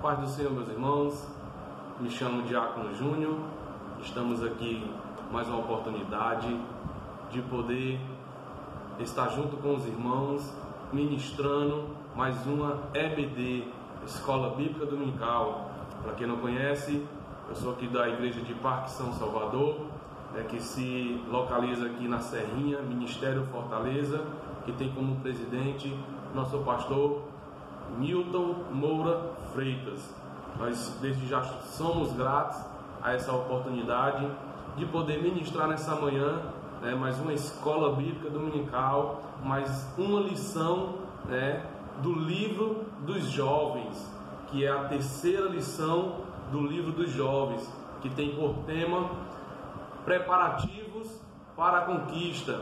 paz do Senhor, meus irmãos. Me chamo Diácono Júnior. Estamos aqui mais uma oportunidade de poder estar junto com os irmãos, ministrando mais uma EBD, Escola Bíblica Dominical. Para quem não conhece, eu sou aqui da Igreja de Parque São Salvador, que se localiza aqui na Serrinha, Ministério Fortaleza, que tem como presidente nosso pastor Newton Moura Freitas. Nós desde já somos gratos a essa oportunidade de poder ministrar nessa manhã, mais uma escola bíblica dominical, mais uma lição do livro dos jovens, que é a terceira lição do livro dos jovens, que tem por tema preparativos para a conquista.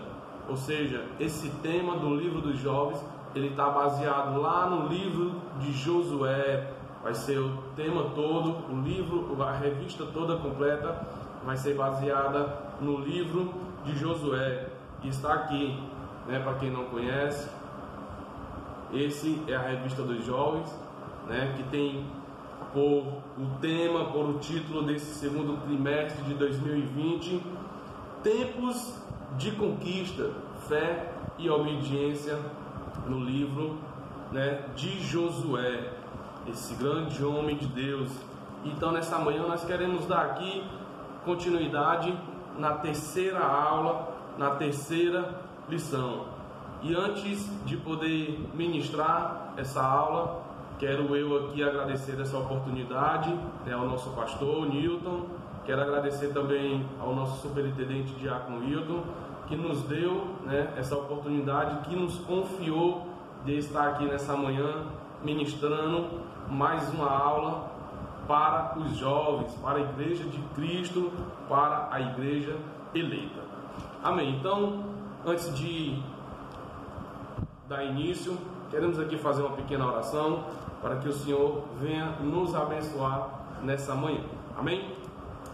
Ou seja, esse tema do livro dos jovens, ele está baseado lá no livro de Josué. Vai ser o tema todo, o livro, a revista toda completa vai ser baseada no livro de Josué, que está aqui, para quem não conhece. Esse é a revista dos jovens, que tem por o tema, por o título desse segundo trimestre de 2020, Tempos de Conquista, Fé e Obediência, no livro de Josué, esse grande homem de Deus. Então nessa manhã nós queremos dar aqui continuidade na terceira aula, na terceira lição. E antes de poder ministrar essa aula, quero eu aqui agradecer essa oportunidade ao nosso pastor Newton. Quero agradecer também ao nosso superintendente Diácono Wilton, que nos deu essa oportunidade, que nos confiou de estar aqui nessa manhã ministrando mais uma aula para os jovens, para a Igreja de Cristo, para a Igreja eleita. Amém. Então, antes de dar início, queremos aqui fazer uma pequena oração para que o Senhor venha nos abençoar nessa manhã. Amém?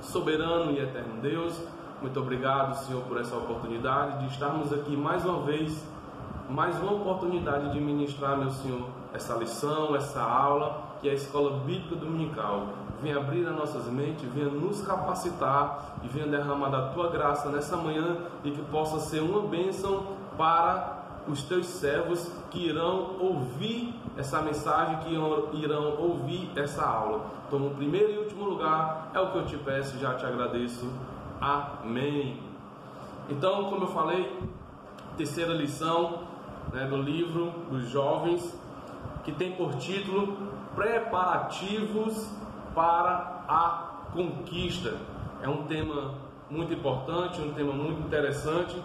Soberano e eterno Deus, muito obrigado, Senhor, por essa oportunidade de estarmos aqui mais uma vez, mais uma oportunidade de ministrar, meu Senhor, essa lição, essa aula, que é a Escola Bíblica Dominical. Venha abrir as nossas mentes, venha nos capacitar e venha derramar da Tua graça nessa manhã, e que possa ser uma bênção para os Teus servos que irão ouvir essa mensagem, que irão ouvir essa aula. Então, no primeiro e último lugar, é o que eu te peço e já te agradeço. Amém. Então, como eu falei, terceira lição do livro dos jovens, que tem por título Preparativos para a Conquista. É um tema muito importante, um tema muito interessante,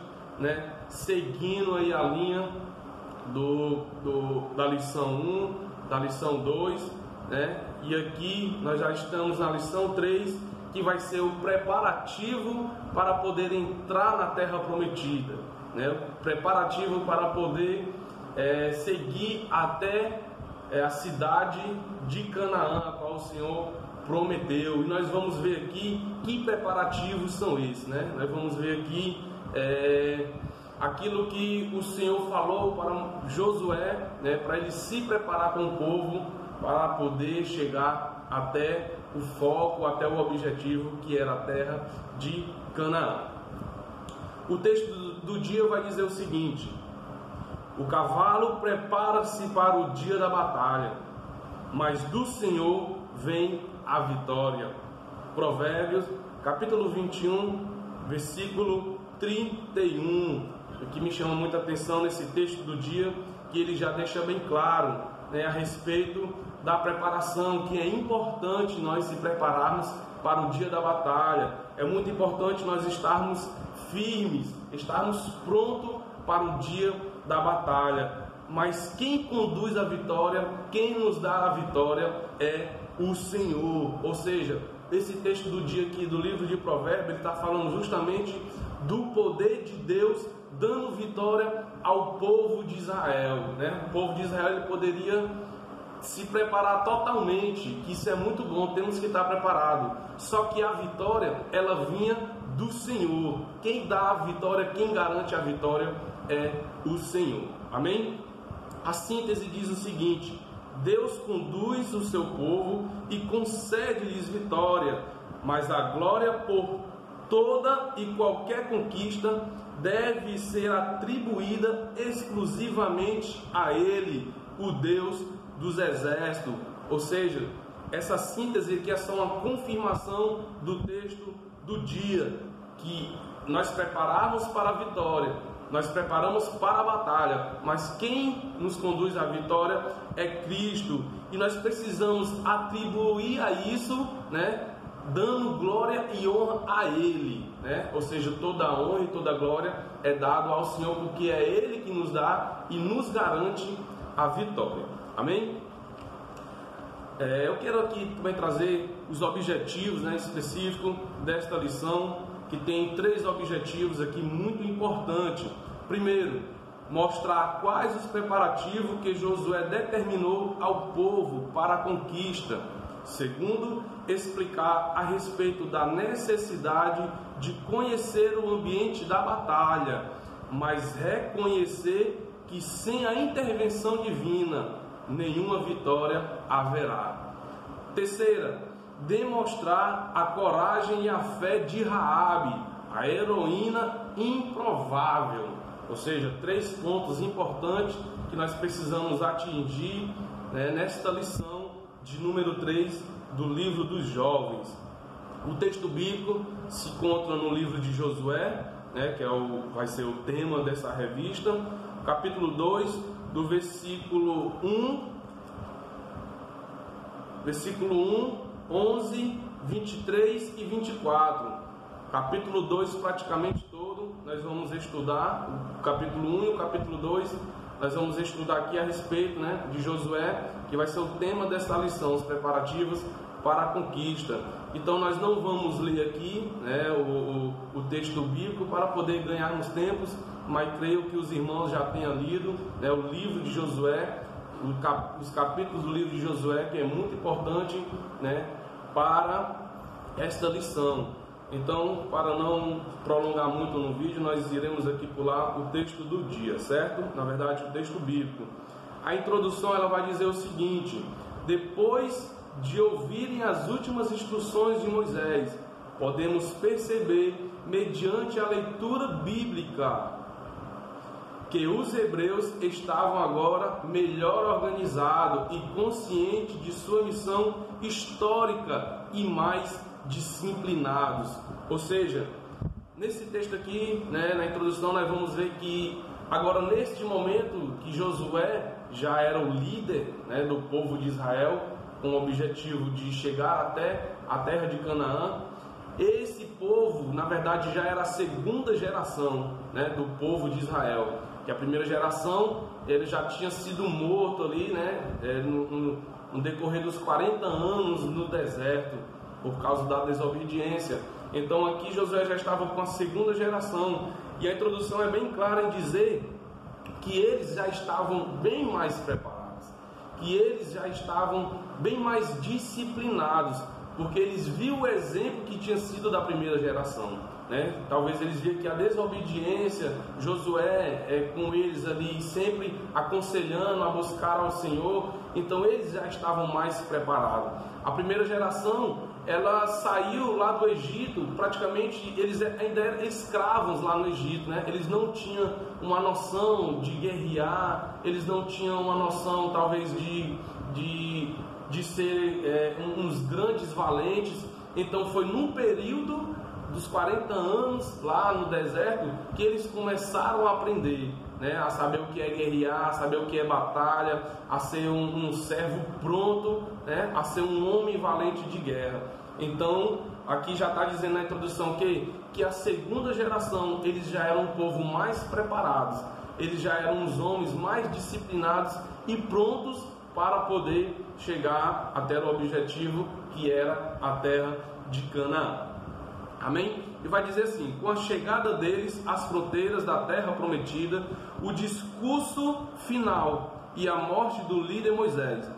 seguindo aí a linha da lição 1, da lição 2, e aqui nós já estamos na lição 3, que vai ser o preparativo para poder entrar na terra prometida, o preparativo para poder seguir até a cidade de Canaã, a qual o Senhor prometeu. E nós vamos ver aqui que preparativos são esses, Nós vamos ver aqui aquilo que o Senhor falou para Josué, para ele se preparar com o povo para poder chegar até o foco, até o objetivo, que era a terra de Canaã. O texto do dia vai dizer o seguinte: o cavalo prepara-se para o dia da batalha, mas do Senhor vem a vitória. Provérbios, capítulo 21, versículo 31. O que me chama muita atenção nesse texto do dia, que ele já deixa bem claro a respeito da preparação, que é importante nós se prepararmos para o dia da batalha. É muito importante nós estarmos firmes, estarmos prontos para o dia da batalha. Mas quem conduz a vitória, quem nos dá a vitória é o Senhor. Ou seja, esse texto do dia aqui do livro de Provérbios, ele está falando justamente do poder de Deus dando vitória ao povo de Israel, O povo de Israel, ele poderia se preparar totalmente, que isso é muito bom, temos que estar preparados. Só que a vitória, ela vinha do Senhor. Quem dá a vitória, quem garante a vitória é o Senhor. Amém? A síntese diz o seguinte: Deus conduz o seu povo e concede-lhes vitória, mas a glória por toda e qualquer conquista deve ser atribuída exclusivamente a Ele, o Deus dos exércitos. Ou seja, essa síntese aqui é só uma confirmação do texto do dia, que nós preparamos para a vitória, nós preparamos para a batalha, mas quem nos conduz à vitória é Cristo, e nós precisamos atribuir a isso, dando glória e honra a Ele, ou seja, toda a honra e toda a glória é dado ao Senhor, porque é Ele que nos dá e nos garante a vitória. Amém? Eu quero aqui também trazer os objetivos específicos desta lição, que tem 3 objetivos aqui muito importantes. Primeiro, mostrar quais os preparativos que Josué determinou ao povo para a conquista. Segundo, explicar a respeito da necessidade de conhecer o ambiente da batalha, mas reconhecer que sem a intervenção divina nenhuma vitória haverá. Terceira, demonstrar a coragem e a fé de Raabe, a heroína improvável. Ou seja, 3 pontos importantes que nós precisamos atingir nesta lição de número 3 do livro dos jovens. O texto bíblico se encontra no livro de Josué, que vai ser o tema dessa revista, capítulo 2, do versículo 1, 11, 23 e 24. Capítulo 2 praticamente todo, nós vamos estudar o capítulo 1 e o capítulo 2, nós vamos estudar aqui a respeito de Josué, que vai ser o tema dessa lição, os preparativos para a conquista. Então nós não vamos ler aqui o texto bíblico para poder ganharmos tempos, mas creio que os irmãos já tenham lido o livro de Josué, os capítulos do livro de Josué, que é muito importante para esta lição. Então, para não prolongar muito no vídeo, nós iremos aqui pular o texto do dia, certo? Na verdade, o texto bíblico. A introdução ela vai dizer o seguinte: depois de ouvirem as últimas instruções de Moisés, podemos perceber, mediante a leitura bíblica, que os hebreus estavam agora melhor organizados e conscientes de sua missão histórica e mais disciplinados. Ou seja, nesse texto aqui, na introdução, nós vamos ver que agora, neste momento que Josué já era o líder do povo de Israel, com o objetivo de chegar até a terra de Canaã, esse povo, na verdade, já era a segunda geração do povo de Israel. Que a primeira geração, ele já tinha sido morto ali, no decorrer dos 40 anos no deserto, por causa da desobediência. Então aqui Josué já estava com a segunda geração, e a introdução é bem clara em dizer que eles já estavam bem mais preparados, que eles já estavam bem mais disciplinados, porque eles viram o exemplo que tinha sido da primeira geração. Talvez eles viam que a desobediência, Josué com eles ali sempre aconselhando a buscar ao Senhor, então eles já estavam mais preparados. A primeira geração, ela saiu lá do Egito, praticamente eles ainda eram escravos lá no Egito, eles não tinham uma noção de guerrear, eles não tinham uma noção talvez de ser uns grandes valentes. Então foi num período dos 40 anos lá no deserto que eles começaram a aprender, a saber o que é guerrear, a saber o que é batalha, a ser um servo pronto, a ser um homem valente de guerra. Então aqui já está dizendo na introdução que a segunda geração, eles já eram um povo mais preparados, eles já eram os homens mais disciplinados e prontos para poder chegar até o objetivo, que era a terra de Canaã. Amém? E vai dizer assim: com a chegada deles às fronteiras da terra prometida, o discurso final e a morte do líder Moisés,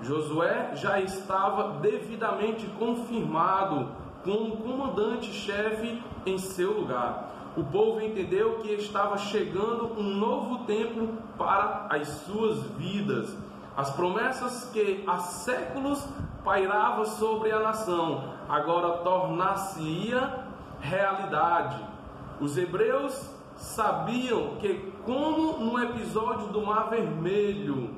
Josué já estava devidamente confirmado como comandante-chefe em seu lugar. O povo entendeu que estava chegando um novo tempo para as suas vidas. As promessas que há séculos pairavam sobre a nação, agora tornar-se-ia realidade. Os hebreus sabiam que, como no episódio do Mar Vermelho,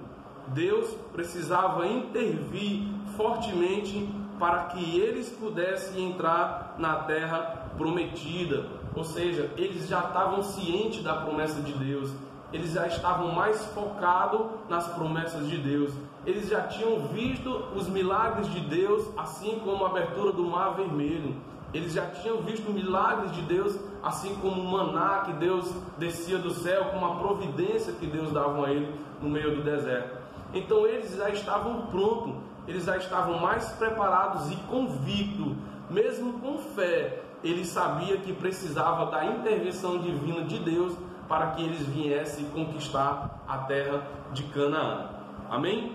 Deus precisava intervir fortemente para que eles pudessem entrar na terra prometida. Ou seja, eles já estavam cientes da promessa de Deus, eles já estavam mais focados nas promessas de Deus, eles já tinham visto os milagres de Deus, assim como a abertura do Mar Vermelho. Eles já tinham visto milagres de Deus, assim como o maná que Deus descia do céu, como a providência que Deus dava a ele no meio do deserto. Então eles já estavam prontos, eles já estavam mais preparados e convictos, mesmo com fé. Eles sabiam que precisava da intervenção divina de Deus para que eles viessem conquistar a terra de Canaã. Amém?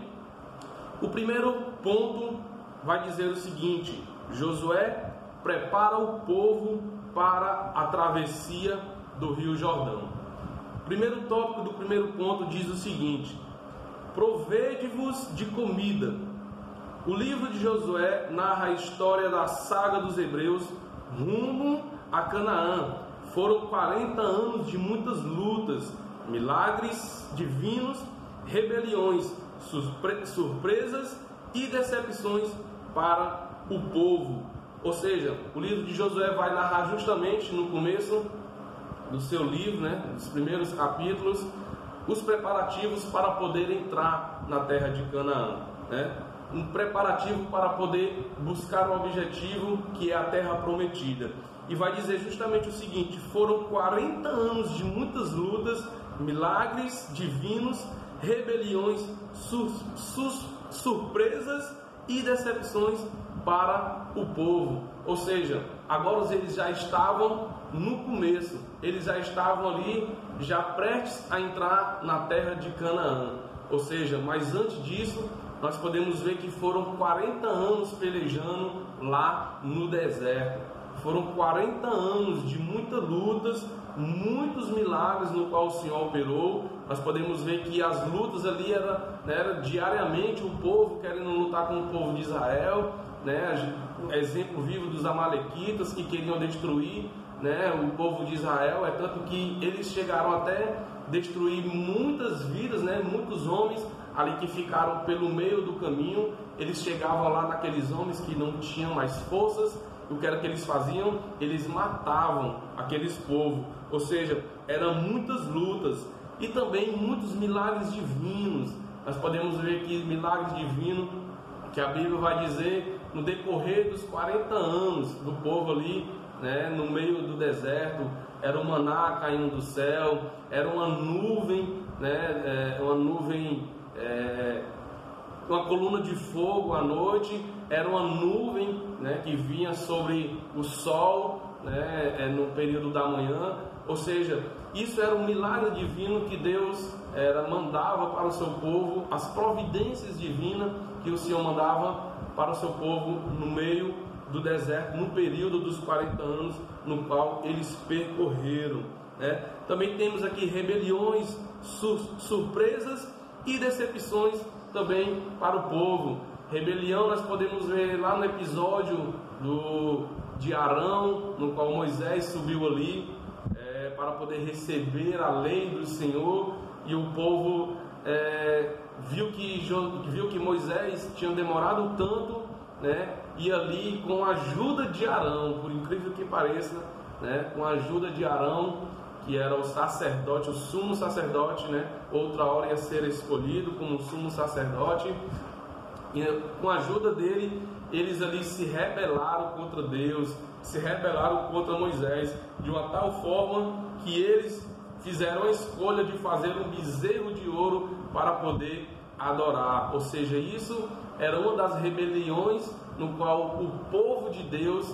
O primeiro ponto vai dizer o seguinte: Josué prepara o povo para a travessia do Rio Jordão. O primeiro tópico do primeiro ponto diz o seguinte: provede-vos de comida. O livro de Josué narra a história da saga dos hebreus rumo a Canaã. Foram 40 anos de muitas lutas, milagres divinos, rebeliões, surpresas e decepções para o povo. Ou seja, o livro de Josué vai narrar justamente no começo do seu livro, nos primeiros capítulos, os preparativos para poder entrar na terra de Canaã, um preparativo para poder buscar um objetivo que é a terra prometida. E vai dizer justamente o seguinte: foram 40 anos de muitas lutas, milagres divinos, rebeliões, surpresas e decepções para o povo. Ou seja, agora eles já estavam no começo, eles já estavam ali, já prestes a entrar na terra de Canaã. Ou seja, mas antes disso, nós podemos ver que foram 40 anos pelejando lá no deserto. Foram 40 anos de muitas lutas, muitos milagres no qual o Senhor operou. Nós podemos ver que as lutas ali era diariamente o povo querendo lutar com o povo de Israel, exemplo vivo dos amalequitas que queriam destruir o povo de Israel. É tanto que eles chegaram até destruir muitas vidas, muitos homens ali que ficaram pelo meio do caminho. Eles chegavam lá naqueles homens que não tinham mais forças. O que era que eles faziam? Eles matavam aqueles povos. Ou seja, eram muitas lutas e também muitos milagres divinos. Nós podemos ver que milagres divinos que a Bíblia vai dizer no decorrer dos 40 anos do povo ali, no meio do deserto. Era o maná caindo do céu, era uma nuvem, uma coluna de fogo à noite, era uma nuvem que vinha sobre o sol no período da manhã. Ou seja, isso era um milagre divino que Deus mandava para o seu povo, as providências divinas que o Senhor mandava para o seu povo no meio do deserto, no período dos 40 anos no qual eles percorreram. Também temos aqui rebeliões, surpresas e decepções também para o povo. Rebelião nós podemos ver lá no episódio de Arão, no qual Moisés subiu ali para poder receber a lei do Senhor, e o povo viu que Moisés tinha demorado tanto, e ali com a ajuda de Arão, por incrível que pareça, com a ajuda de Arão, que era o sacerdote, o sumo sacerdote, outra hora ia ser escolhido como sumo sacerdote, e com a ajuda dele, eles ali se rebelaram contra Deus, se rebelaram contra Moisés, de uma tal forma que eles fizeram a escolha de fazer um bezerro de ouro para poder adorar. Ou seja, isso era uma das rebeliões no qual o povo de Deus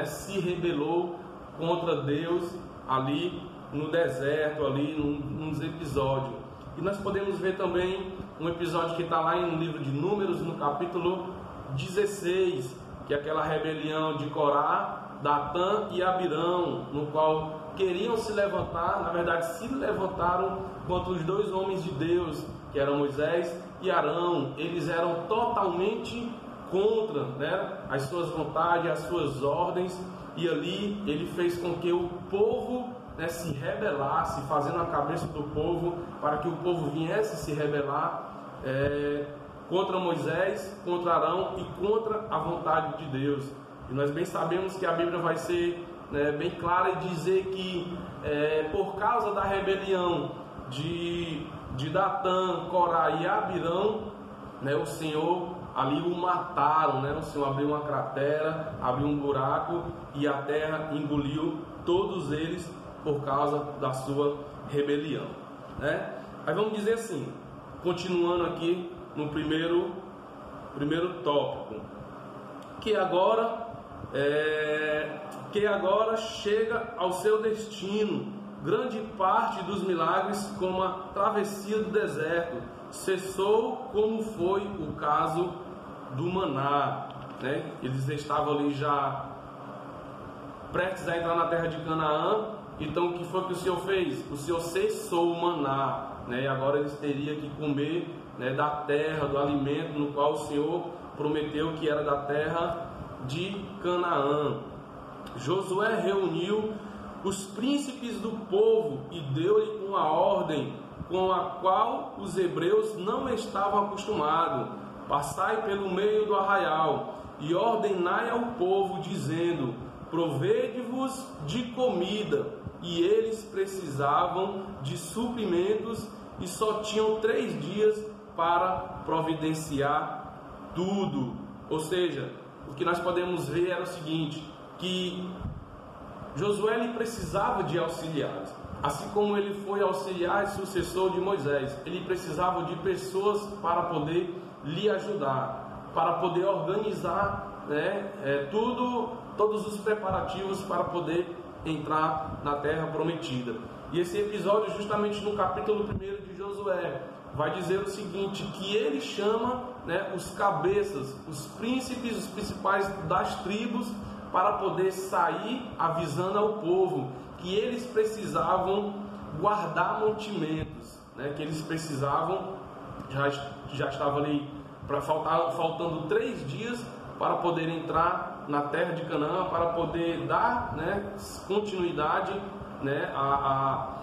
se rebelou contra Deus ali no deserto, ali nos episódios. E nós podemos ver também um episódio que está lá no livro de Números, no capítulo 16, que é aquela rebelião de Corá, Datã e Abirão, no qual queriam se levantar, na verdade se levantaram contra os dois homens de Deus, que eram Moisés e Arão, eles eram totalmente contra, né, as suas vontades, as suas ordens, e ali ele fez com que o povo, né, se rebelasse, fazendo a cabeça do povo, para que o povo viesse se rebelar contra Moisés, contra Arão e contra a vontade de Deus. E nós bem sabemos que a Bíblia vai ser, né, bem clara e dizer que por causa da rebelião de Datã, Corá e Abirão, né, o Senhor ali o mataram, né? O Senhor abriu uma cratera, abriu um buraco e a terra engoliu todos eles por causa da sua rebelião, né? Aí vamos dizer assim, continuando aqui no primeiro tópico, que agora chega ao seu destino grande parte dos milagres, como a travessia do deserto, cessou, como foi o caso do maná, né? Eles estavam ali já prestes a entrar na terra de Canaã. Então o que foi que o Senhor fez? O Senhor cessou o maná, né? E agora eles teriam que comer, né, da terra, do alimento no qual o Senhor prometeu que era da terra de Canaã. Josué reuniu os príncipes do povo e deu-lhe uma ordem com a qual os hebreus não estavam acostumados: passai pelo meio do arraial e ordenai ao povo, dizendo: provede-vos de comida. E eles precisavam de suprimentos e só tinham 3 dias para providenciar tudo. Ou seja, o que nós podemos ver era o seguinte, que Josué ele precisava de auxiliares. Assim como ele foi auxiliar e sucessor de Moisés, ele precisava de pessoas para poder lhe ajudar, para poder organizar, né, todos os preparativos para poder entrar na terra prometida. E esse episódio, justamente no capítulo 1 de Josué, vai dizer o seguinte, que ele chama, né, os cabeças, os príncipes, os principais das tribos, para poder sair avisando ao povo que eles precisavam guardar mantimentos, né, que eles precisavam, já estava ali, faltando 3 dias para poder entrar na terra de Canaã, para poder dar, né, continuidade, né, à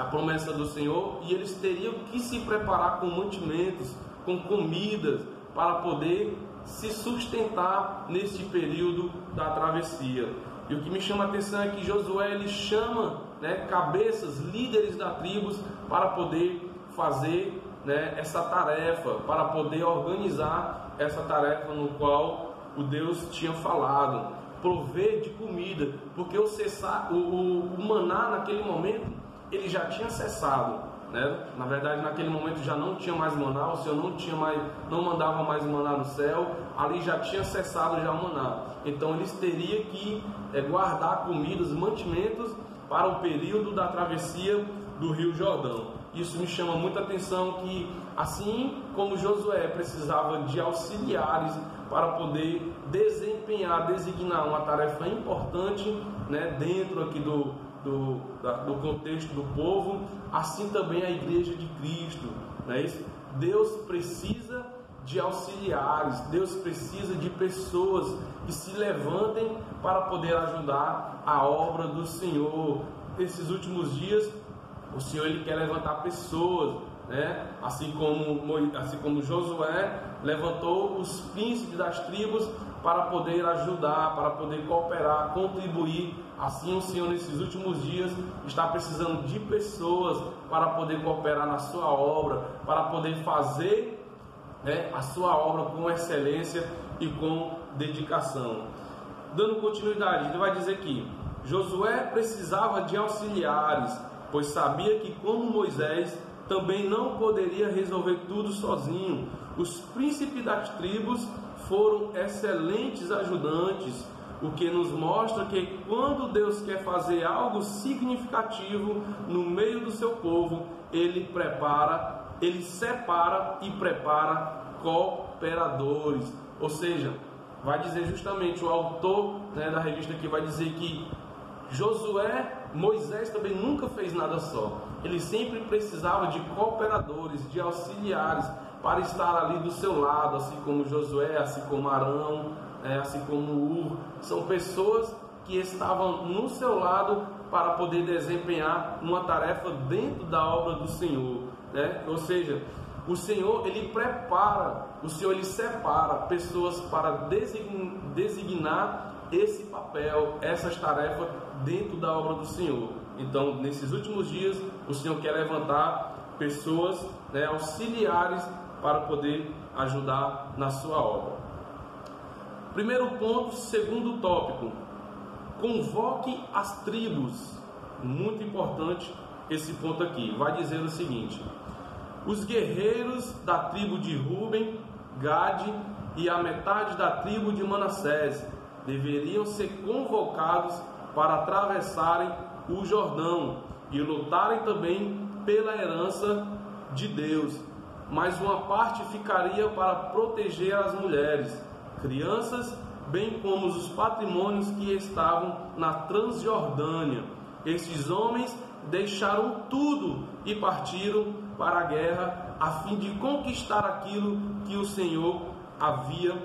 promessa do Senhor, e eles teriam que se preparar com mantimentos, com comidas, para poder se sustentar neste período da travessia. E o que me chama a atenção é que Josué ele chama, né, cabeças, líderes da tribos, para poder fazer, né, essa tarefa, para poder organizar essa tarefa no qual o Deus tinha falado, prover de comida, porque o maná naquele momento ele já tinha cessado, né? Na verdade, naquele momento já não tinha mais maná, o Senhor não mandava mais maná no céu, ali já tinha cessado já o maná. Então eles teriam que guardar comidas, mantimentos para o período da travessia do Rio Jordão. Isso me chama muita atenção, que assim como Josué precisava de auxiliares para poder designar uma tarefa importante, né, dentro aqui do contexto do povo, assim também a igreja de Cristo, né? Deus precisa de auxiliares, Deus precisa de pessoas que se levantem para poder ajudar a obra do Senhor. Nesses últimos dias, o Senhor ele quer levantar pessoas, né? Assim como Josué levantou os príncipes das tribos para poder ajudar, para poder cooperar, contribuir. Assim o Senhor nesses últimos dias está precisando de pessoas para poder cooperar na sua obra, para poder fazer, né, a sua obra com excelência e com dedicação. Dando continuidade, ele vai dizer que Josué precisava de auxiliares, pois sabia que, como Moisés, também não poderia resolver tudo sozinho. Os príncipes das tribos foram excelentes ajudantes, o que nos mostra que quando Deus quer fazer algo significativo no meio do seu povo, ele separa e prepara cooperadores. Ou seja, vai dizer justamente o autor, né, da revista aqui, vai dizer que Moisés também nunca fez nada só. Ele sempre precisava de cooperadores, de auxiliares, para estar ali do seu lado, assim como Josué, assim como Arão, assim como Ur. São pessoas que estavam no seu lado para poder desempenhar uma tarefa dentro da obra do Senhor, né? Ou seja, o Senhor ele prepara, o Senhor ele separa pessoas para designar esse papel, essas tarefas dentro da obra do Senhor. Então, nesses últimos dias, o Senhor quer levantar pessoas, né, auxiliares para poder ajudar na sua obra. Primeiro ponto, segundo tópico, convoque as tribos. Muito importante esse ponto aqui. Vai dizer o seguinte: os guerreiros da tribo de Ruben, Gade e a metade da tribo de Manassés deveriam ser convocados para atravessarem o Jordão e lutarem também pela herança de Deus, mas uma parte ficaria para proteger as mulheres, crianças, bem como os patrimônios que estavam na Transjordânia. Esses homens deixaram tudo e partiram para a guerra a fim de conquistar aquilo que o Senhor havia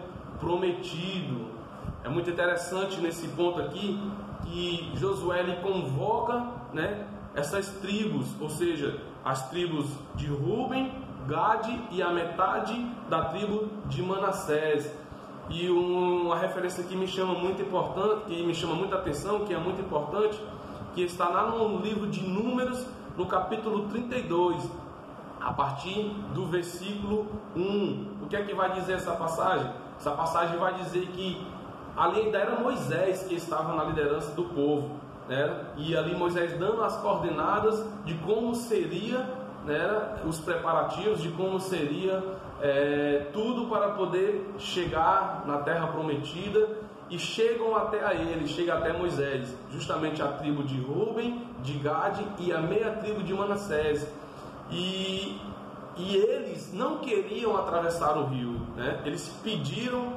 prometido. É muito interessante nesse ponto aqui que Josué ele convoca, né, essas tribos, ou seja, as tribos de Ruben, Gade e a metade da tribo de Manassés. E uma referência que me chama muito importante, que me chama muita atenção, que é muito importante, que está lá no livro de Números, no capítulo 32, a partir do versículo 1. O que é que vai dizer essa passagem? Essa passagem vai dizer que ali ainda era Moisés que estava na liderança do povo, né? E ali Moisés dando as coordenadas de como seria, né, os preparativos, de como seria tudo para poder chegar na terra prometida. E chegam até a ele, chega até Moisés, justamente a tribo de Ruben, de Gade e a meia tribo de Manassés. E eles não queriam atravessar o rio, né? Eles pediram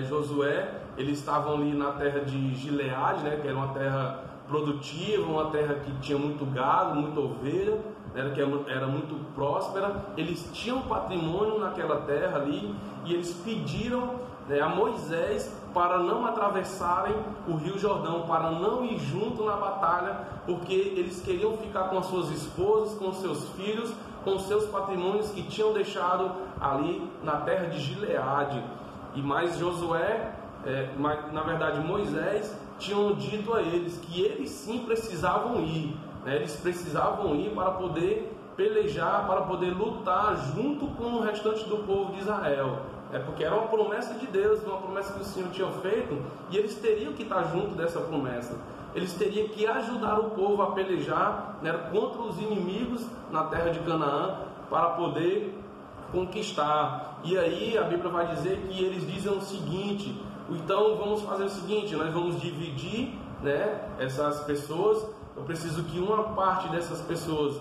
Josué, eles estavam ali na terra de Gileade, né? Que era uma terra produtiva, uma terra que tinha muito gado, muita ovelha, né? Que era muito próspera. Eles tinham patrimônio naquela terra ali e eles pediram, né, a Moisés para não atravessarem o rio Jordão, para não ir junto na batalha, porque eles queriam ficar com as suas esposas, com seus filhos, com seus patrimônios que tinham deixado ali na terra de Gileade. E mais Josué, na verdade Moisés, tinham dito a eles que eles sim precisavam ir, né? Eles precisavam ir para poder pelejar, para poder lutar junto com o restante do povo de Israel. Porque era uma promessa de Deus, uma promessa que o Senhor tinha feito, e eles teriam que estar junto dessa promessa. Eles teriam que ajudar o povo a pelejar, né, contra os inimigos na terra de Canaã, para poder conquistar. E aí a Bíblia vai dizer que eles dizem o seguinte: então vamos fazer o seguinte, nós vamos dividir, né, essas pessoas. Eu preciso que uma parte dessas pessoas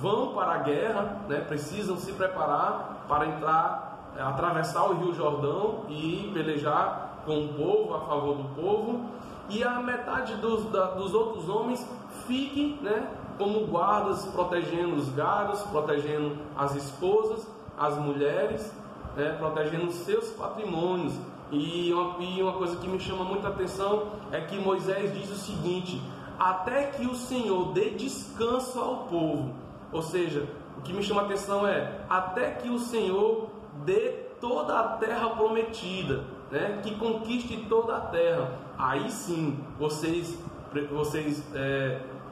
vão para a guerra, né, precisam se preparar para atravessar o rio Jordão e pelejar com o povo, a favor do povo, e a metade dos outros homens fiquem, né, como guardas, protegendo os gados, protegendo as esposas, as mulheres, né, protegendo os seus patrimônios. E uma coisa que me chama muita atenção é que Moisés diz o seguinte: até que o Senhor dê descanso ao povo. Ou seja, o que me chama a atenção é até que o Senhor dê toda a terra prometida, né? Que conquiste toda a terra. Aí sim vocês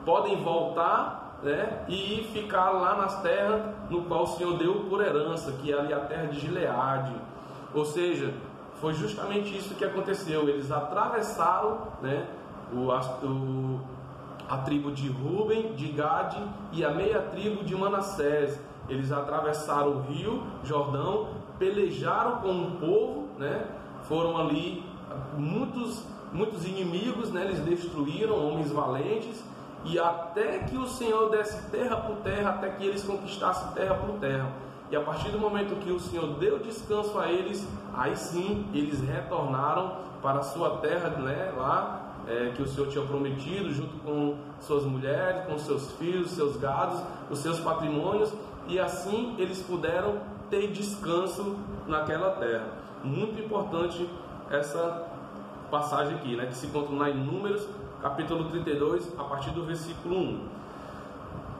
podem voltar, né? E ficar lá nas terras no qual o Senhor deu por herança, que é ali a terra de Gileade. Ou seja, foi justamente isso que aconteceu. Eles atravessaram, né, a tribo de Ruben, de Gade e a meia tribo de Manassés. Eles atravessaram o rio Jordão, pelejaram com o povo, né? Foram ali muitos inimigos, né? Eles destruíram, homens valentes, e até que o Senhor desse terra por terra, até que eles conquistassem terra por terra. E a partir do momento que o Senhor deu descanso a eles, aí sim eles retornaram para a sua terra, né? Lá que o Senhor tinha prometido, junto com suas mulheres, com seus filhos, seus gados, os seus patrimônios. E assim eles puderam ter descanso naquela terra. Muito importante essa passagem aqui, né, que se encontra lá em Números, capítulo 32, a partir do versículo 1.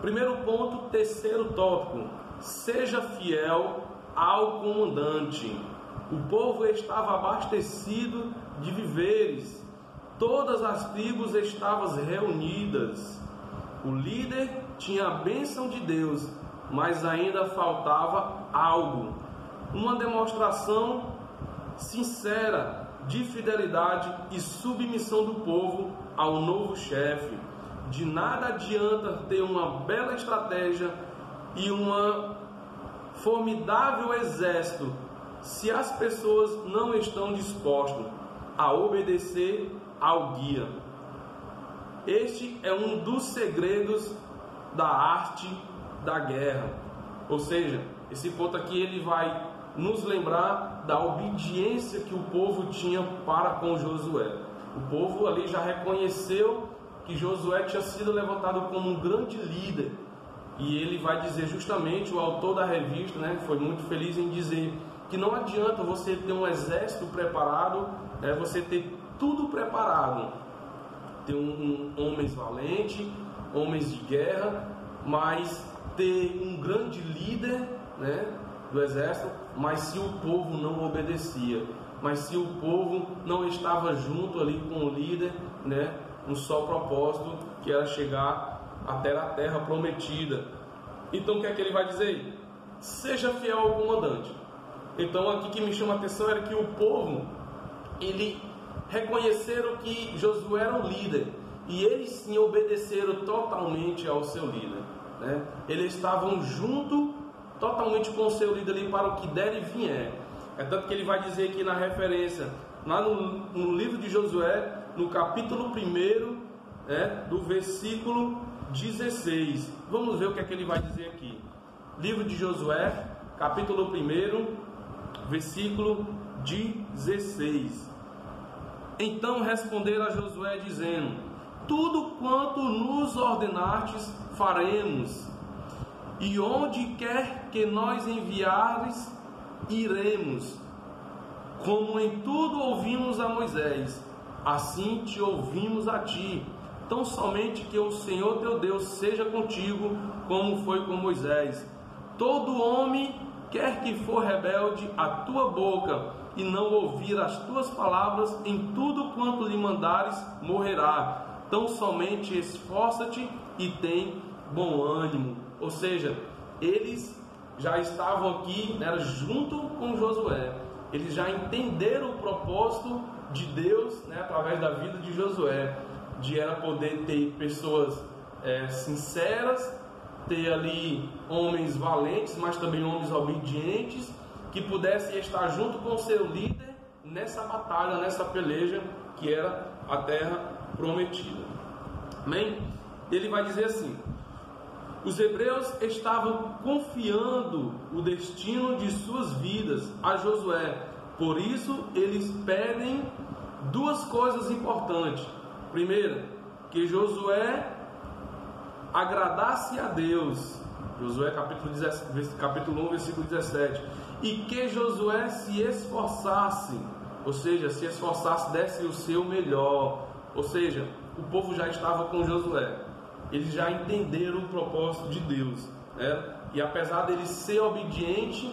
Primeiro ponto, terceiro tópico: seja fiel ao comandante. O povo estava abastecido de víveres, todas as tribos estavam reunidas. O líder tinha a bênção de Deus, mas ainda faltava algo, uma demonstração sincera de fidelidade e submissão do povo ao novo chefe. De nada adianta ter uma bela estratégia e um formidável exército se as pessoas não estão dispostas a obedecer ao guia. Este é um dos segredos da arte da guerra. Ou seja, esse ponto aqui ele vai nos lembrar da obediência que o povo tinha para com Josué. O povo ali já reconheceu que Josué tinha sido levantado como um grande líder, e ele vai dizer justamente, o autor da revista, né, foi muito feliz em dizer que não adianta você ter um exército preparado, você ter tudo preparado, ter homens valentes, homens de guerra, mas ter um grande líder, né, do exército, mas se o povo não obedecia, mas se o povo não estava junto ali com o líder, né, um só propósito, que era chegar até a terra prometida. Então o que é que ele vai dizer? Seja fiel ao comandante. Então aqui que me chama a atenção era que o povo, ele reconheceram que Josué era o líder, e eles sim obedeceram totalmente ao seu líder, né? Eles estavam junto totalmente com o seu líder ali para o que der e vier. É tanto que ele vai dizer aqui na referência, lá no livro de Josué, no capítulo 1, do versículo 16. Vamos ver o que é que ele vai dizer aqui. Livro de Josué, capítulo 1, versículo 16. Então responderam a Josué dizendo: tudo quanto nos ordenastes faremos, e onde quer que nós enviares, iremos. Como em tudo ouvimos a Moisés, assim te ouvimos a ti. Tão somente que o Senhor teu Deus seja contigo, como foi com Moisés. Todo homem, quer que for rebelde à tua boca, e não ouvir as tuas palavras, em tudo quanto lhe mandares, morrerá. Tão somente esforça-te e tem bom ânimo. Ou seja, eles já estavam aqui, né, junto com Josué. Eles já entenderam o propósito de Deus, né, através da vida de Josué, de era poder ter pessoas sinceras, ter ali homens valentes, mas também homens obedientes, que pudessem estar junto com o seu líder nessa batalha, nessa peleja que era a terra prometida. Amém? Ele vai dizer assim: os hebreus estavam confiando o destino de suas vidas a Josué. Por isso eles pedem duas coisas importantes. Primeiro, que Josué agradasse a Deus. Josué capítulo 1, versículo 17. E que Josué se esforçasse, ou seja, se esforçasse, desse o seu melhor. Ou seja, o povo já estava com Josué, eles já entenderam o propósito de Deus, né? E apesar deles ser obedientes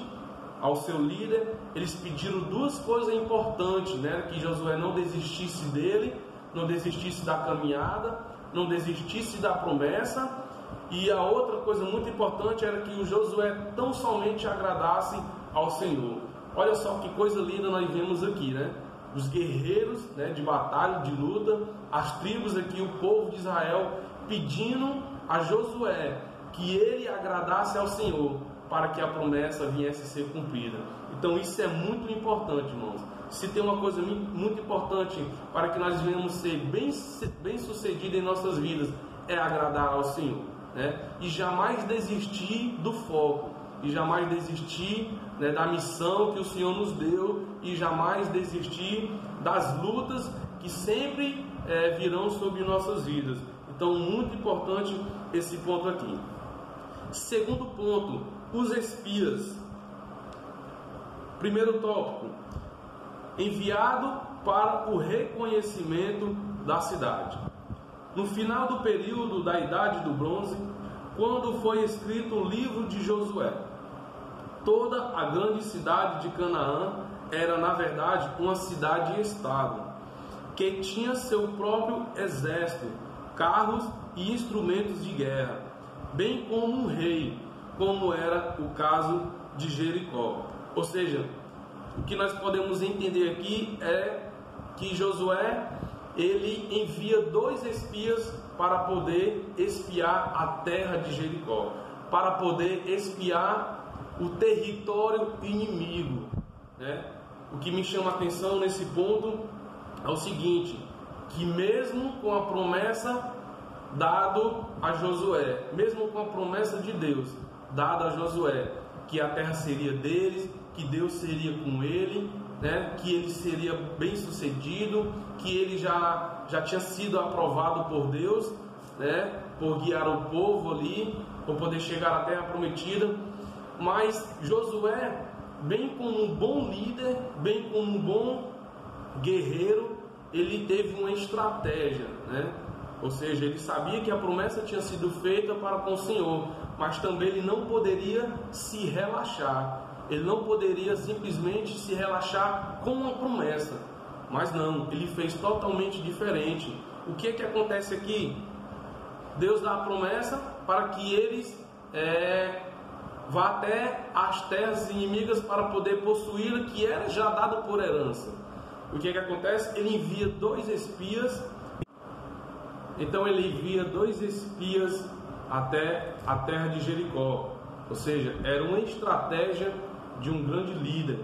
ao seu líder, eles pediram duas coisas importantes, né? Que Josué não desistisse dele, não desistisse da caminhada, não desistisse da promessa. E a outra coisa muito importante era que o Josué tão somente agradasse ao Senhor. Olha só que coisa linda nós vemos aqui, né? Os guerreiros, né, de batalha, de luta, as tribos aqui, o povo de Israel, pedindo a Josué que ele agradasse ao Senhor, para que a promessa viesse a ser cumprida. Então isso é muito importante, irmãos. Se tem uma coisa muito importante para que nós venhamos ser bem sucedidos em nossas vidas, é agradar ao Senhor, né? E jamais desistir do foco, e jamais desistir, né, da missão que o Senhor nos deu, e jamais desistir das lutas que sempre virão sobre nossas vidas. Então, muito importante esse ponto aqui. Segundo ponto, os espias. Primeiro tópico: enviado para o reconhecimento da cidade. No final do período da Idade do Bronze, quando foi escrito o livro de Josué, toda a grande cidade de Canaã era, na verdade, uma cidade-estado, que tinha seu próprio exército, carros e instrumentos de guerra, bem como um rei, como era o caso de Jericó. Ou seja, o que nós podemos entender aqui é que Josué, ele envia 2 espias para poder espiar a terra de Jericó, para poder espiar o território inimigo, né? O que me chama a atenção nesse ponto é o seguinte, que mesmo com a promessa dado a Josué, mesmo com a promessa de Deus dada a Josué, que a terra seria deles, que Deus seria com ele, né? Que ele seria bem sucedido, que ele já tinha sido aprovado por Deus, né? Por guiar o povo ali, por poder chegar à terra prometida. Mas Josué, bem como um bom líder, bem como um bom guerreiro, ele teve uma estratégia, né? Ou seja, ele sabia que a promessa tinha sido feita para com o Senhor, mas também ele não poderia se relaxar. Ele não poderia simplesmente se relaxar com uma promessa. Mas não, ele fez totalmente diferente. O que é que acontece aqui? Deus dá a promessa para que eles vá até as terras inimigas para poder possuí-la, que era já dada por herança. O que é que acontece? Ele envia 2 espias. Então ele envia 2 espias até a terra de Jericó. Ou seja, era uma estratégia de um grande líder,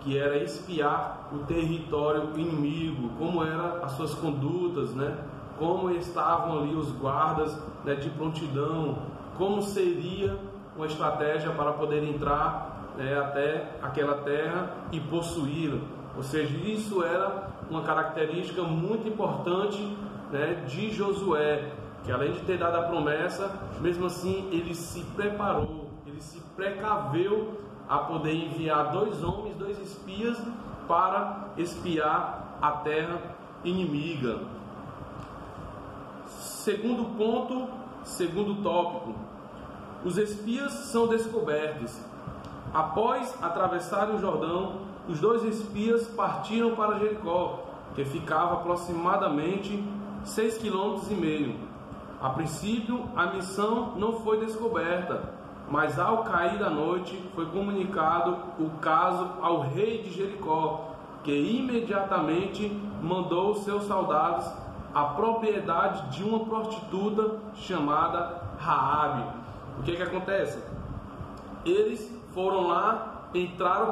que era espiar o território inimigo, como eram as suas condutas, né? Como estavam ali os guardas, né, de prontidão, como seria uma estratégia para poder entrar, né, até aquela terra e possuí-la. Ou seja, isso era uma característica muito importante, né, de Josué, que além de ter dado a promessa, mesmo assim ele se preparou, ele se precaveu a poder enviar 2 homens, 2 espias, para espiar a terra inimiga. Segundo ponto, segundo tópico: os espias são descobertos. Após atravessarem o Jordão, os 2 espias partiram para Jericó, que ficava aproximadamente 6,5 km. A princípio, a missão não foi descoberta, mas ao cair da noite foi comunicado o caso ao rei de Jericó, que imediatamente mandou seus soldados à propriedade de uma prostituta chamada Raabe. O que acontece? Eles foram lá,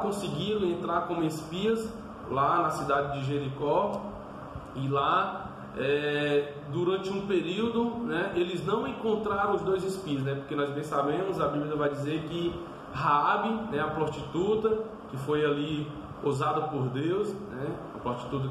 conseguiram entrar como espias lá na cidade de Jericó, e lá durante um período, né, eles não encontraram os 2 espias, né, porque nós bem sabemos, a Bíblia vai dizer que Raabe, né, a prostituta que foi ali usada por Deus, né, a prostituta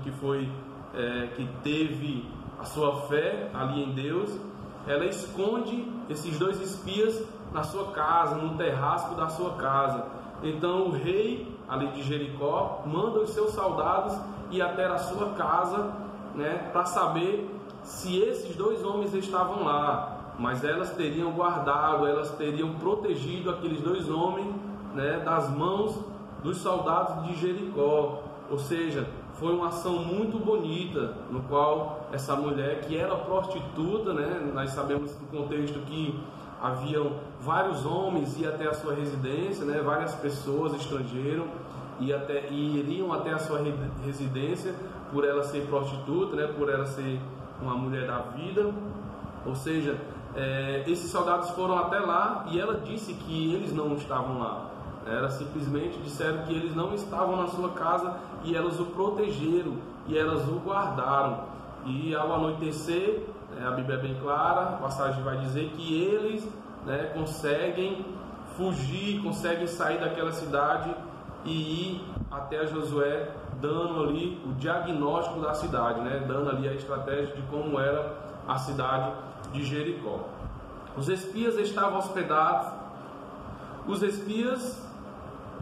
que teve a sua fé ali em Deus, ela esconde esses 2 espias na sua casa, no terraço da sua casa. Então o rei ali de Jericó manda os seus soldados ir até a sua casa, né, para saber se esses 2 homens estavam lá. Mas elas teriam guardado, elas teriam protegido aqueles 2 homens, né, das mãos dos soldados de Jericó. Ou seja, foi uma ação muito bonita, no qual essa mulher, que era prostituta, né, nós sabemos do contexto que haviam vários homens iam até a sua residência, né, várias pessoas estrangeiras iriam até a sua residência, por ela ser prostituta, né, por ela ser uma mulher da vida. Ou seja, esses soldados foram até lá e ela disse que eles não estavam lá. Elas simplesmente disseram que eles não estavam na sua casa, e elas o protegeram e elas o guardaram. E ao anoitecer, a Bíblia é bem clara, a passagem vai dizer que eles, né, conseguem fugir, conseguem sair daquela cidade e ir até Josué, dando ali o diagnóstico da cidade, né, dando ali a estratégia de como era a cidade de Jericó. Os espias estavam hospedados. Os espias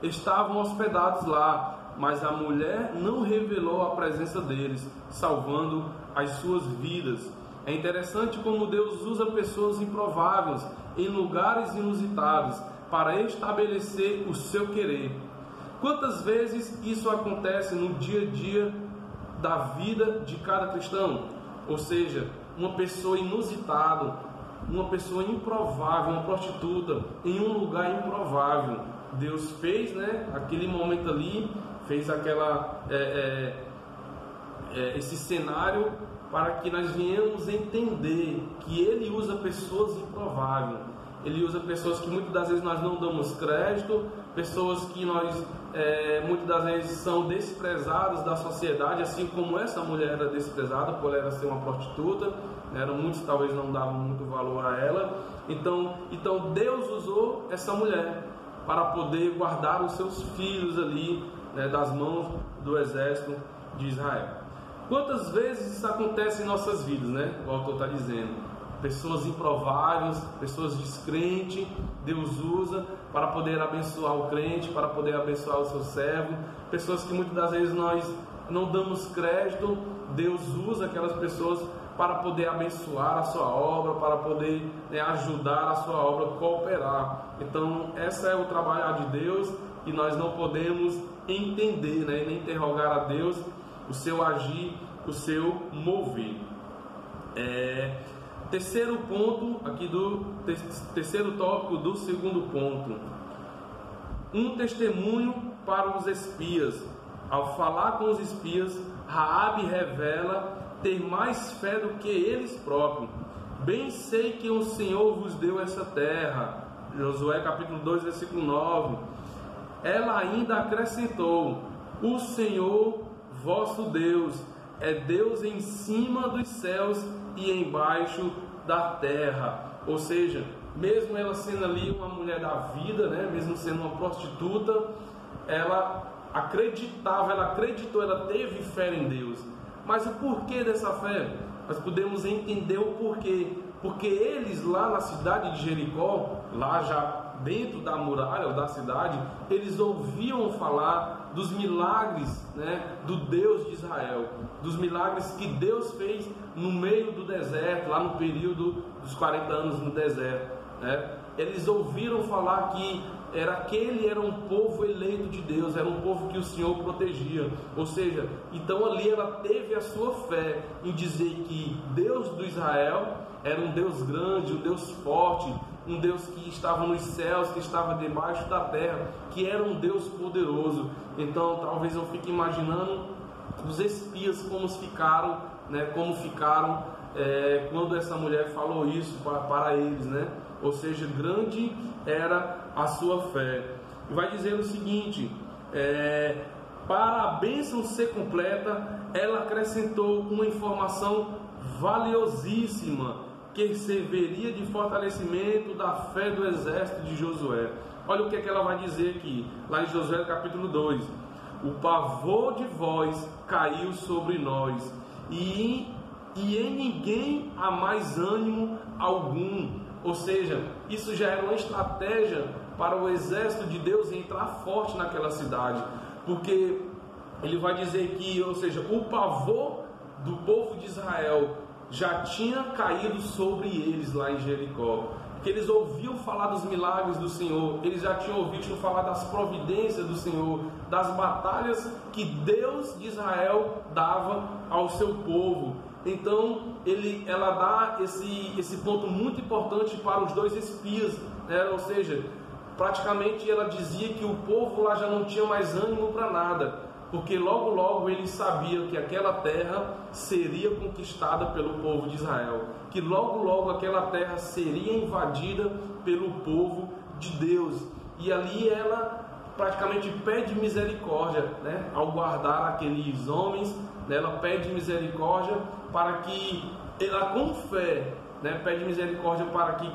estavam hospedados lá, mas a mulher não revelou a presença deles, salvando as suas vidas. É interessante como Deus usa pessoas improváveis em lugares inusitados para estabelecer o seu querer. Quantas vezes isso acontece no dia a dia da vida de cada cristão? Ou seja, uma pessoa inusitada, uma pessoa improvável, uma prostituta, em um lugar improvável. Deus fez, aquele momento ali, fez esse cenário para que nós venhamos entender que Ele usa pessoas improváveis. Ele usa pessoas que muitas das vezes nós não damos crédito, pessoas que nós muitas das vezes são desprezadas da sociedade, assim como essa mulher era desprezada por ela ser uma prostituta, muitos talvez não davam muito valor a ela. Então Deus usou essa mulher para poder guardar os seus filhos ali, das mãos do exército de Israel. Quantas vezes isso acontece em nossas vidas, O autor está dizendo. Pessoas improváveis, pessoas descrentes, Deus usa para poder abençoar o crente, para poder abençoar o seu servo. Pessoas que muitas das vezes nós não damos crédito, Deus usa aquelas pessoas para poder abençoar a sua obra, para poder ajudar a sua obra a cooperar. Então, esse é o trabalhar de Deus e nós não podemos entender, nem interrogar a Deus o seu agir, o seu mover. Terceiro ponto aqui terceiro tópico do segundo ponto. Um testemunho para os espias. Ao falar com os espias, Raabe revela ter mais fé do que eles próprios. Bem sei que o Senhor vos deu essa terra. Josué capítulo 2, versículo 9. Ela ainda acrescentou: o Senhor vosso Deus é Deus em cima dos céus e embaixo da terra. Ou seja, mesmo ela sendo ali uma mulher da vida, mesmo sendo uma prostituta, ela acreditou, ela teve fé em Deus. Mas o porquê dessa fé? Nós podemos entender o porquê. Porque eles lá na cidade de Jericó, lá já dentro da muralha ou da cidade, eles ouviam falar dos milagres, do Deus de Israel, dos milagres que Deus fez no meio do deserto, lá no período dos 40 anos no deserto. Eles ouviram falar que aquele era um povo eleito de Deus, era um povo que o Senhor protegia. Ou seja, então ali ela teve a sua fé em dizer que Deus do Israel era um Deus grande, um Deus forte, um Deus que estava nos céus, que estava debaixo da terra, que era um Deus poderoso. Então talvez eu fique imaginando os espias como ficaram quando essa mulher falou isso para eles, Ou seja, grande era a sua fé. E vai dizer o seguinte: para a bênção ser completa, ela acrescentou uma informação valiosíssima que serviria de fortalecimento da fé do exército de Josué. Olha o que ela vai dizer aqui, lá em Josué capítulo 2: o pavor de vós caiu sobre nós, e em ninguém há mais ânimo algum. Ou seja, isso já era uma estratégia para o exército de Deus entrar forte naquela cidade, porque ele vai dizer que, ou seja, o pavor do povo de Israel já tinha caído sobre eles lá em Jericó, que eles ouviam falar dos milagres do Senhor, eles já tinham ouvido falar das providências do Senhor, das batalhas que Deus de Israel dava ao seu povo. Então ela dá esse ponto muito importante para os dois espias, ou seja, praticamente ela dizia que o povo lá já não tinha mais ânimo para nada, porque logo eles sabiam que aquela terra seria conquistada pelo povo de Israel, que logo aquela terra seria invadida pelo povo de Deus. E ali ela praticamente pede misericórdia, ao guardar aqueles homens, ela pede misericórdia para que ela, com fé, pede misericórdia para que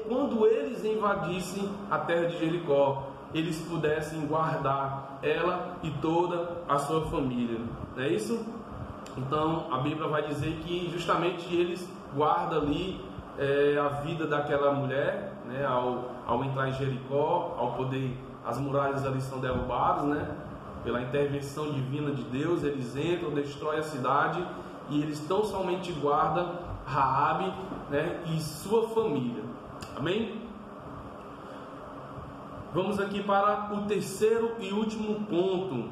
quando eles invadissem a terra de Jericó, eles pudessem guardar ela e toda a sua família. Não é isso? Então a Bíblia vai dizer que justamente eles guardam ali a vida daquela mulher, ao entrar em Jericó, ao poder as muralhas ali são derrubadas, né? Pela intervenção divina de Deus, eles entram, destroem a cidade e eles tão somente guardam Raabe, né, e sua família. Amém? Vamos aqui para o terceiro e último ponto.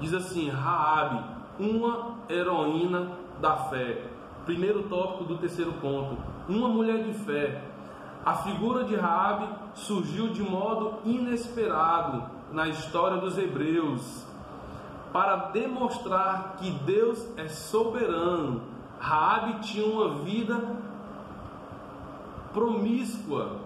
Diz assim: Raabe, uma heroína da fé. Primeiro tópico do terceiro ponto: uma mulher de fé. A figura de Raabe surgiu de modo inesperado na história dos hebreus, para demonstrar que Deus é soberano. Raabe tinha uma vida promíscua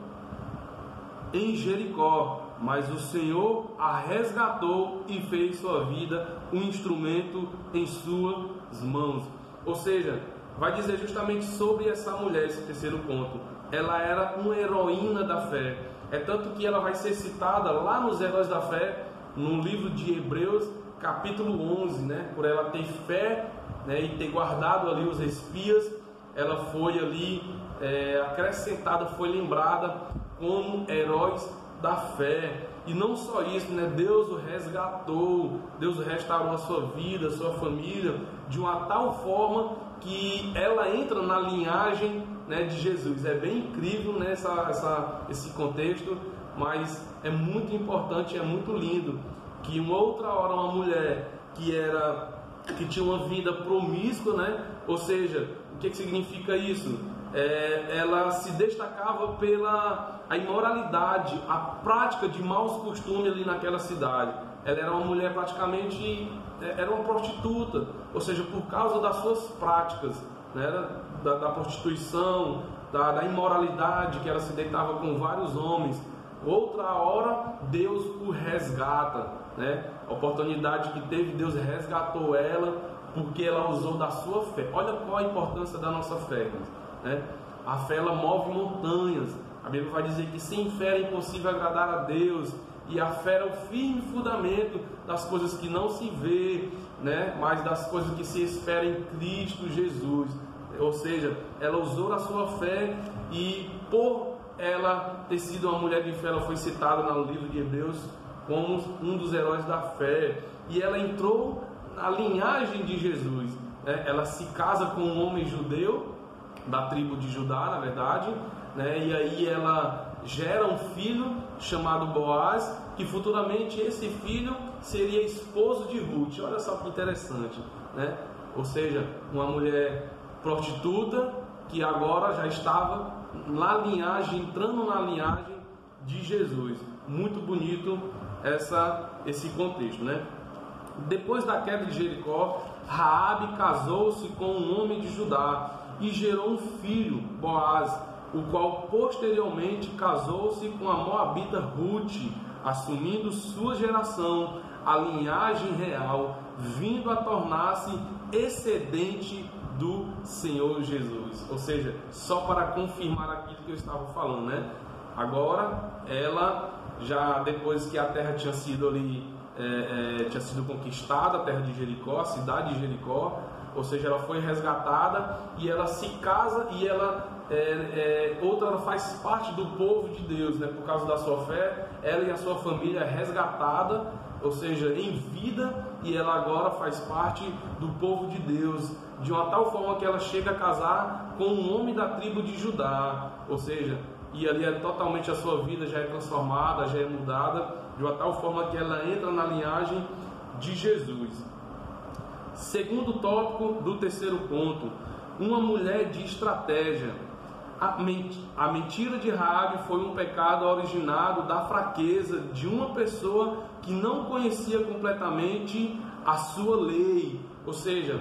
em Jericó, mas o Senhor a resgatou e fez sua vida um instrumento em suas mãos. Ou seja, vai dizer justamente sobre essa mulher, esse terceiro ponto. Ela era uma heroína da fé. É tanto que ela vai ser citada lá nos Heróis da Fé, no livro de Hebreus, capítulo 11, né? Por ela ter fé, né, e ter guardado ali os espias, ela foi ali acrescentada, foi lembrada como heróis da fé. E não só isso, né? Deus o resgatou, Deus restaurou a sua vida, a sua família, de uma tal forma que ela entra na linhagem, né, de Jesus. É bem incrível, né, esse contexto, mas é muito importante, é muito lindo que uma outra hora uma mulher que tinha uma vida promíscua, né? Ou seja, o que significa isso? Ela se destacava pela a imoralidade, a prática de maus costumes ali naquela cidade. Ela era uma mulher praticamente, era uma prostituta, ou seja, por causa das suas práticas, né? Da prostituição, da imoralidade, que ela se deitava com vários homens. Outra hora Deus o resgata, né? A oportunidade que teve, Deus resgatou ela porque ela usou da sua fé. Olha qual a importância da nossa fé, né? A fé, ela move montanhas. A Bíblia vai dizer que sem fé é impossível agradar a Deus. E a fé é o firme fundamento das coisas que não se vê, né? Mas das coisas que se espera em Cristo Jesus. Ou seja, ela usou a sua fé, e por ela ter sido uma mulher de fé, ela foi citada no livro de Hebreus como um dos heróis da fé. E ela entrou na linhagem de Jesus, né? Ela se casa com um homem judeu, da tribo de Judá, na verdade, né? E aí ela gera um filho chamado Boaz, que futuramente esse filho seria esposo de Ruth. Olha só que interessante, né? Ou seja, uma mulher prostituta que agora já estava na linhagem, entrando na linhagem de Jesus. Muito bonito esse contexto, né? Depois da queda de Jericó, Raabe casou-se com um homem de Judá e gerou um filho, Boaz, o qual posteriormente casou-se com a moabita Ruth, assumindo sua geração, a linhagem real, vindo a tornar-se excedente do Senhor Jesus. Ou seja, só para confirmar aquilo que eu estava falando, né? Agora, ela já depois que a terra tinha sido ali, tinha sido conquistada, a terra de Jericó, a cidade de Jericó, ou seja, ela foi resgatada e ela se casa e ela ela faz parte do povo de Deus, né? Por causa da sua fé, ela e a sua família é resgatada, ou seja, em vida, e ela agora faz parte do povo de Deus, de uma tal forma que ela chega a casar com um homem da tribo de Judá, ou seja, e ali totalmente a sua vida já é transformada, já é mudada, de uma tal forma que ela entra na linhagem de Jesus. Segundo tópico do terceiro ponto: uma mulher de estratégia. A mentira de Raabe foi um pecado originado da fraqueza de uma pessoa que não conhecia completamente a sua lei. Ou seja,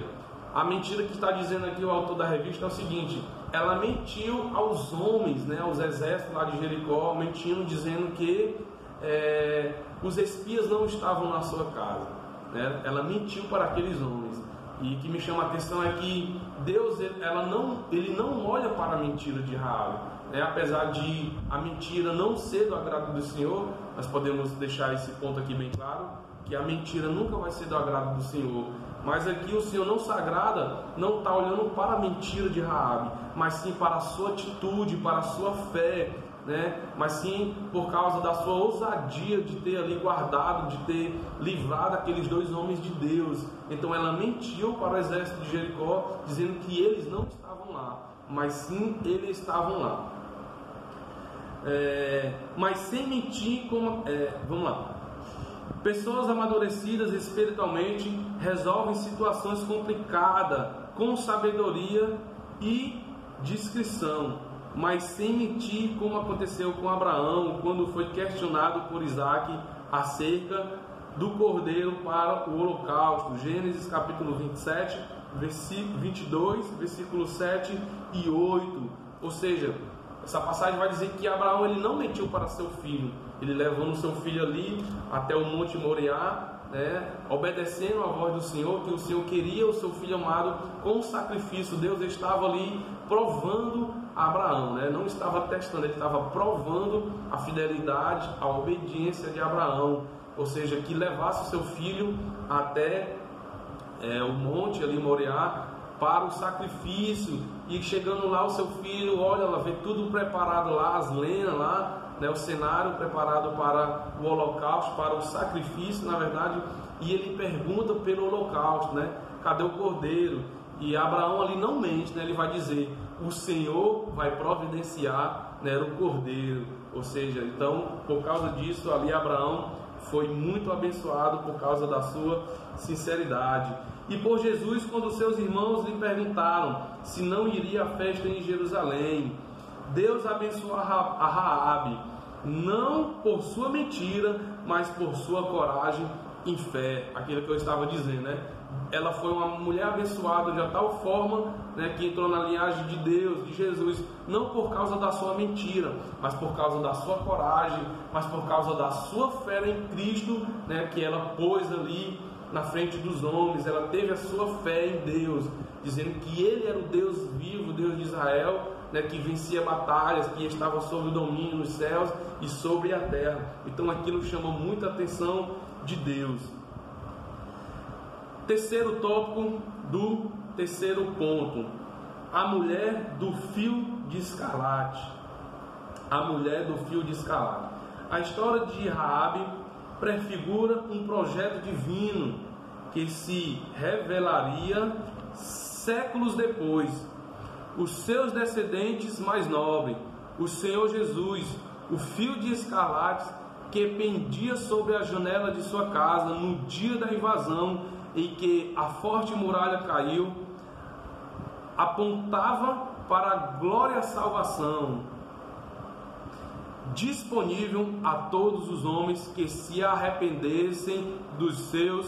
a mentira que está dizendo aqui o autor da revista é o seguinte: ela mentiu aos homens, né, aos exércitos lá de Jericó, mentindo, dizendo que os espias não estavam na sua casa, né? Ela mentiu para aqueles homens. E o que me chama a atenção é que Deus, ele não olha para a mentira de Raabe, né? Apesar de a mentira não ser do agrado do Senhor, nós podemos deixar esse ponto aqui bem claro, que a mentira nunca vai ser do agrado do Senhor. Mas aqui o Senhor não se agrada, não está olhando para a mentira de Raabe, mas sim para a sua atitude, para a sua fé, né? Mas sim por causa da sua ousadia de ter ali guardado, de ter livrado aqueles 2 homens de Deus. Então ela mentiu para o exército de Jericó, dizendo que eles não estavam lá, mas sim eles estavam lá. Mas sem mentir, vamos lá. Pessoas amadurecidas espiritualmente resolvem situações complicadas com sabedoria e discrição, mas sem mentir, como aconteceu com Abraão quando foi questionado por Isaac acerca do cordeiro para o holocausto. Gênesis capítulo 27, versículo 22, versículo 7 e 8. Ou seja, essa passagem vai dizer que Abraão ele não mentiu para seu filho. Ele levando seu filho ali até o Monte Moriá, né, obedecendo a voz do Senhor, que o Senhor queria o seu filho amado com sacrifício. Deus estava ali provando Abraão, né? Não estava testando, ele estava provando a fidelidade, a obediência de Abraão. Ou seja, que levasse o seu filho até o monte ali Moriá para o sacrifício. E chegando lá o seu filho, olha, ela vê tudo preparado lá, as lenhas lá, né, o cenário preparado para o holocausto, para o sacrifício, na verdade. E ele pergunta pelo holocausto, né? Cadê o cordeiro? E Abraão ali não mente, né? Ele vai dizer: o Senhor vai providenciar, né, o cordeiro. Ou seja, então, por causa disso, ali Abraão foi muito abençoado por causa da sua sinceridade. E por Jesus, quando seus irmãos lhe perguntaram se não iria à festa em Jerusalém, Deus abençoou a Raabe, não por sua mentira, mas por sua coragem em fé. Aquilo que eu estava dizendo, né? Ela foi uma mulher abençoada de tal forma, né, que entrou na linhagem de Deus, de Jesus, não por causa da sua mentira, mas por causa da sua coragem, mas por causa da sua fé em Cristo, né, que ela pôs ali na frente dos homens. Ela teve a sua fé em Deus, dizendo que Ele era o Deus vivo, Deus de Israel, né, que vencia batalhas, que estava sob o domínio nos céus e sobre a terra. Então aquilo chama muita atenção de Deus. Terceiro tópico do terceiro ponto: a mulher do fio de escarlate. A mulher do fio de escarlate. A história de Raabe prefigura um projeto divino que se revelaria séculos depois. Os seus descendentes mais nobres, o Senhor Jesus, o fio de escarlate que pendia sobre a janela de sua casa no dia da invasão em que a forte muralha caiu, apontava para a glória e a salvação, disponível a todos os homens que se arrependessem dos seus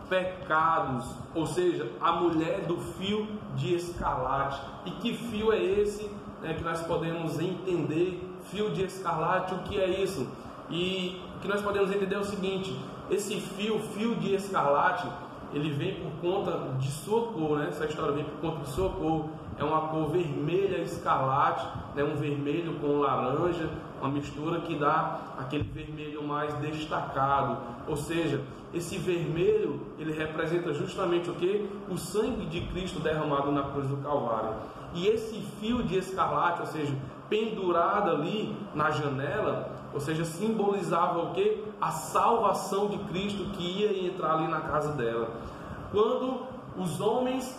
pecados. Ou seja, a mulher do fio de escarlate. E que fio é esse, né, que nós podemos entender? Fio de escarlate, o que é isso? E o que nós podemos entender é o seguinte: esse fio de escarlate, ele vem por conta de sua cor, né? Essa história vem por conta de sua cor. É uma cor vermelha escarlate, né? Um vermelho com laranja, uma mistura que dá aquele vermelho mais destacado. Ou seja, esse vermelho, ele representa justamente o que? O sangue de Cristo derramado na cruz do Calvário. E esse fio de escarlate, ou seja, pendurado ali na janela, ou seja, simbolizava o que? A salvação de Cristo que ia entrar ali na casa dela. Quando os homens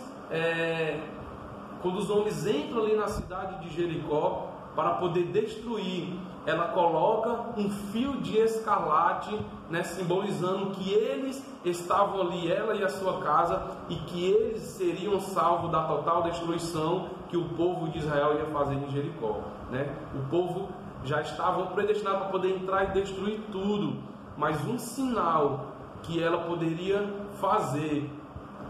entram ali na cidade de Jericó para poder destruir, ela coloca um fio de escarlate, né, simbolizando que eles estavam ali, ela e a sua casa, e que eles seriam salvos da total destruição que o povo de Israel ia fazer em Jericó, né? O povo já estava predestinado para poder entrar e destruir tudo, mas um sinal que ela poderia fazer,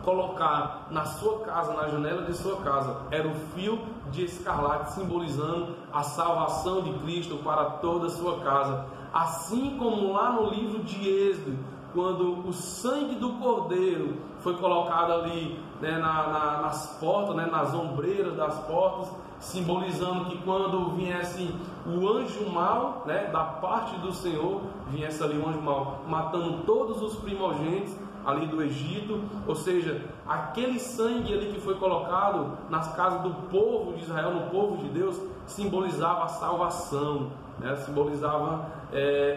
colocar na sua casa, na janela de sua casa, era o fio de escarlate, simbolizando a salvação de Cristo para toda a sua casa. Assim como lá no livro de Êxodo, quando o sangue do cordeiro foi colocado ali, né, nas portas, né, nas ombreiras das portas, simbolizando que quando viesse o anjo mau, né, da parte do Senhor, viesse ali o anjo mau, matando todos os primogênitos, ali do Egito, ou seja, aquele sangue ali que foi colocado nas casas do povo de Israel, no povo de Deus, simbolizava a salvação, né? Simbolizava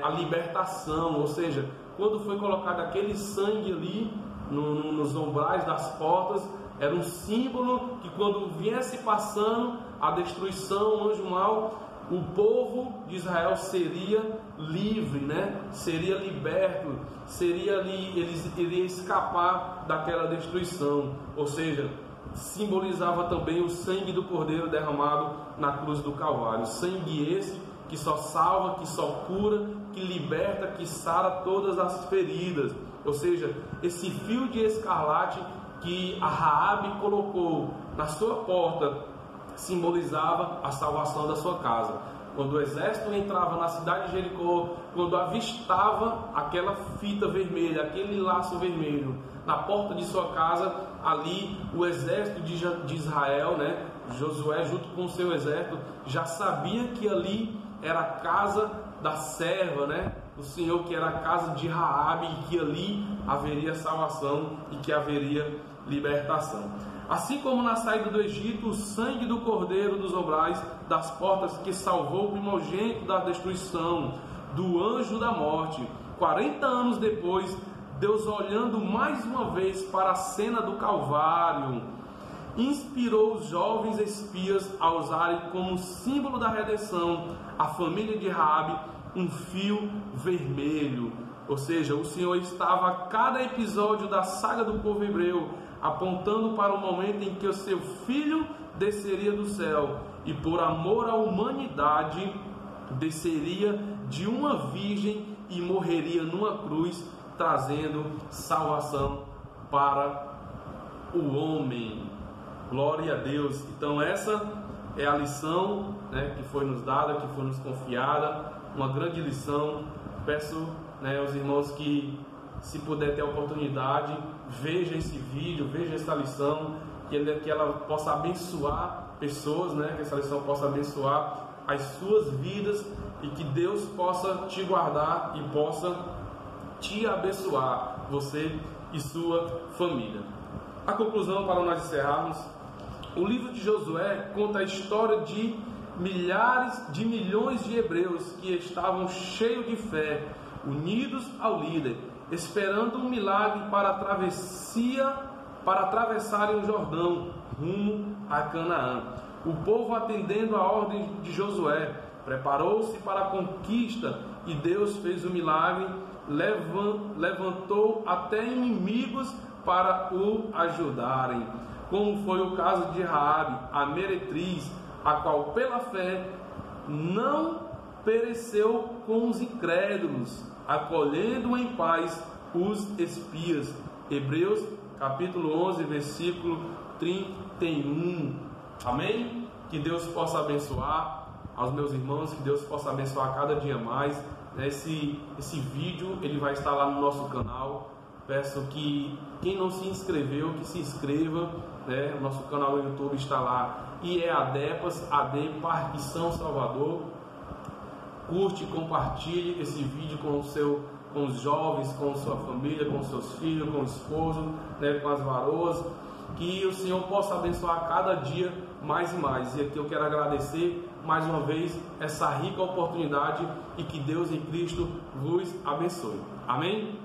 a libertação, ou seja, quando foi colocado aquele sangue ali nos umbrais das portas, era um símbolo que quando viesse passando a destruição, o anjo mau, o povo de Israel seria livre, né? Seria liberto, eles iriam escapar daquela destruição, ou seja, simbolizava também o sangue do Cordeiro derramado na cruz do Calvário, sangue esse que só salva, que só cura, que liberta, que sara todas as feridas, ou seja, esse fio de escarlate que a Raabe colocou na sua porta simbolizava a salvação da sua casa. Quando o exército entrava na cidade de Jericó, quando avistava aquela fita vermelha, aquele laço vermelho na porta de sua casa, ali o exército de Israel, né, Josué junto com o seu exército, já sabia que ali era a casa da serva, né, do Senhor, que era a casa de Raabe, e que ali haveria salvação e que haveria libertação. Assim como na saída do Egito, o sangue do Cordeiro dos umbrais das portas que salvou o primogênito da destruição, do anjo da morte, 40 anos depois, Deus, olhando mais uma vez para a cena do Calvário, inspirou os jovens espias a usarem como símbolo da redenção a família de Raabe um fio vermelho. Ou seja, o Senhor estava a cada episódio da saga do povo hebreu apontando para o momento em que o seu filho desceria do céu e por amor à humanidade desceria de uma virgem e morreria numa cruz, trazendo salvação para o homem. Glória a Deus. Então essa é a lição, né, que foi nos dada, que foi nos confiada, uma grande lição. Peço, né, aos irmãos que, se puder ter a oportunidade, veja esse vídeo, veja essa lição, que ela possa abençoar pessoas, né, que essa lição possa abençoar as suas vidas e que Deus possa te guardar e possa te abençoar, você e sua família. A conclusão, para nós encerrarmos: o livro de Josué conta a história de milhões de hebreus que estavam cheios de fé, unidos ao líder, esperando um milagre para atravessarem o Jordão rumo a Canaã. O povo, atendendo a ordem de Josué, preparou-se para a conquista e Deus fez o milagre, levantou até inimigos para o ajudarem, como foi o caso de Raabe, a meretriz, a qual pela fé não pereceu com os incrédulos, acolhendo em paz os espias. Hebreus capítulo 11, versículo 31. Amém? Que Deus possa abençoar aos meus irmãos, que Deus possa abençoar cada dia mais. Esse vídeo ele vai estar lá no nosso canal. Peço que quem não se inscreveu, que se inscreva, né? O nosso canal no YouTube está lá, IEADEPAS, AD Parque São Salvador. Curte, compartilhe esse vídeo com os jovens, com sua família, com seus filhos, com o esposo, né? Com as varoas. Que o Senhor possa abençoar cada dia mais e mais. E aqui eu quero agradecer mais uma vez essa rica oportunidade e que Deus em Cristo vos abençoe. Amém?